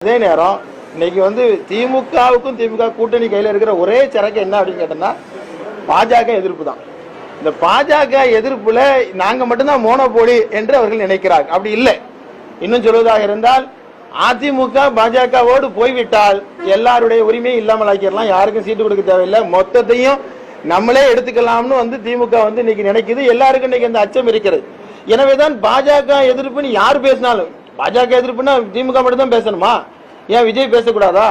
அதே நேரம் இன்னைக்கு திமுகவுக்கும் திமுக கூட்டணி கையில் இருக்கிற ஒரே சரக்கு என்ன அப்படின்னு கேட்டோம்னா பாஜக எதிர்ப்பு தான். இந்த பாஜக எதிர்ப்புல நாங்க மட்டும்தான் மோனோபோலி என்று அவர்கள் நினைக்கிறார். அப்படி இல்லை. இன்னும் சொல்வதாக இருந்தால் அதிமுக பாஜகவோடு போய்விட்டால் எல்லாருடைய உரிமையும் இல்லாமல் ஆக்கிடலாம். யாருக்கும் சீட்டு கொடுக்க தேவையில்லை. மொத்தத்தையும் நம்மளே எடுத்துக்கலாம்னு திமுக இன்னைக்கு நினைக்குது. எல்லாருக்கும் இன்னைக்கு அந்த அச்சம் இருக்கிறது. எனவேதான் பாஜக எதிர்ப்புன்னு யார் பேசினாலும், பாஜக எதிர்ப்புன்னா திமுக மட்டும் தான் பேசணுமா? ஏன் விஜய் பேசக்கூடாதா?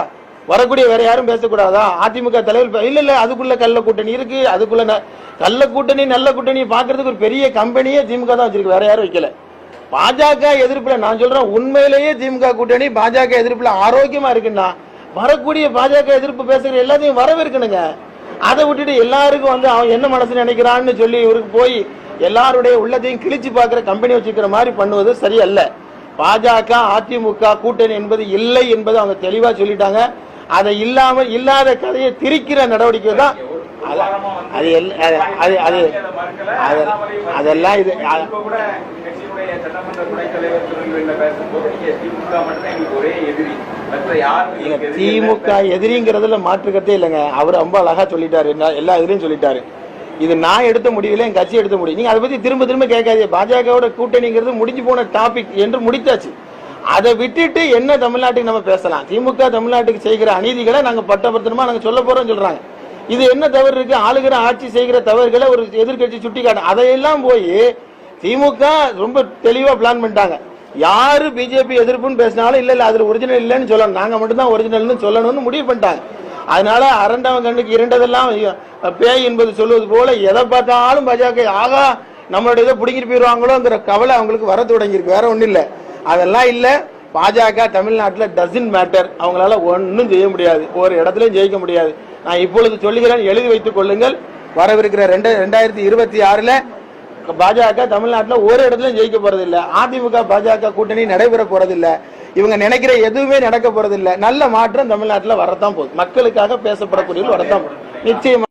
வரக்கூடிய வேற யாரும் பேசக்கூடாதா? அதிமுக தலைவர் இல்ல அதுக்குள்ள கள்ள கூட்டணி இருக்கு. அதுக்குள்ள கள்ள கூட்டணி நல்ல கூட்டணி பாக்குறதுக்கு ஒரு பெரிய கம்பெனியே திமுக தான் வச்சிருக்கு, வேற யாரும் வைக்கல. பாஜக எதிர்ப்புல நான் சொல்றேன், உண்மையிலேயே திமுக கூட்டணி பாஜக எதிர்ப்புல ஆரோக்கியமா இருக்குன்னா வரக்கூடிய பாஜக எதிர்ப்பு பேசுகிற எல்லாத்தையும் வரவேற்கணுங்க. அதை விட்டுட்டு எல்லாருக்கும் அவன் என்ன மனசு நினைக்கிறான்னு சொல்லி இவருக்கு போய் எல்லாருடைய உள்ளத்தையும் கிழிச்சு பார்க்கிற கம்பெனி வச்சுக்கிற மாதிரி பண்ணுவது சரியல்ல. பாஜக அதிமுக கூட்டணி என்பது இல்லை என்பது அவங்க தெளிவா சொல்லிட்டாங்க. அதை இல்லாத கதையை திரிக்கிற நடவடிக்கை தான் அதெல்லாம் இது. திமுக எதிரிங்கிறதுல மாற்றுக்கத்தே இல்லைங்க. அவர் ரொம்ப அழகா சொல்லிட்டாரு, எல்லா எதிரியும் சொல்லிட்டாரு. இது நான் எடுத்த முடியல, என் கட்சி எடுத்த முடியும். நீங்க அதை பத்தி திரும்ப திரும்ப கேட்காதீங்க. பாஜகவோட கூட்டணிங்கிறது முடிஞ்சு போன டாபிக் என்று முடித்தாச்சு. அதை விட்டுட்டு என்ன தமிழ்நாட்டுக்கு நம்ம பேசலாம்? திமுக தமிழ்நாட்டுக்கு செய்கிற அநீதிகளை நாங்க பட்டபத்திரமா நாங்க சொல்ல போறோம் சொல்றாங்க. இது என்ன தவறு இருக்கு? ஆளுகிற ஆட்சி செய்கிற தவறுகளை ஒரு எதிர்கட்சி சுட்டி காட்டும். அதையெல்லாம் போய் திமுக ரொம்ப தெளிவா பிளான் பண்ணிட்டாங்க. யாரு பிஜேபி எதிர்ப்புன்னு பேசினாலும் இல்ல அதுல ஒரிஜினல் இல்லைன்னு சொல்லணும், நாங்க மட்டும்தான் ஒரிஜினல்னு சொல்லணும்னு முடிவு பண்ணிட்டாங்க. அதனால அரண்டவன் கண்ணுக்கு இரண்டதெல்லாம் பேய் என்பது சொல்வது போல எதை பார்த்தாலும் பாஜக ஆகா நம்மளுடைய இதை பிடிங்கிட்டு போயிருவாங்களோங்கிற கவலை அவங்களுக்கு வர தொடங்கியிருக்கு. வேற ஒன்றும் இல்லை. அதெல்லாம் இல்ல. பாஜக தமிழ்நாட்டில் டசன் மேட்டர். அவங்களால ஒன்றும் செய்ய முடியாது, ஒரு இடத்துலயும் ஜெயிக்க முடியாது. நான் இப்பொழுது சொல்லுகிறேன், எழுதி வைத்துக் கொள்ளுங்கள். வரவிருக்கிற 2026 பாஜக தமிழ்நாட்டில் ஒரு இடத்துலயும் ஜெயிக்க போறதில்லை. அதிமுக பாஜக கூட்டணி நடைபெற போறதில்லை. இவங்க நினைக்கிற எதுவுமே நடக்க போறதில்லை. நல்ல மாற்றம் தமிழ்நாட்டில் வரத்தான் போகுது. மக்களுக்காக பேசப்படக்கூடிய வரத்தான் போகுது நிச்சயமா.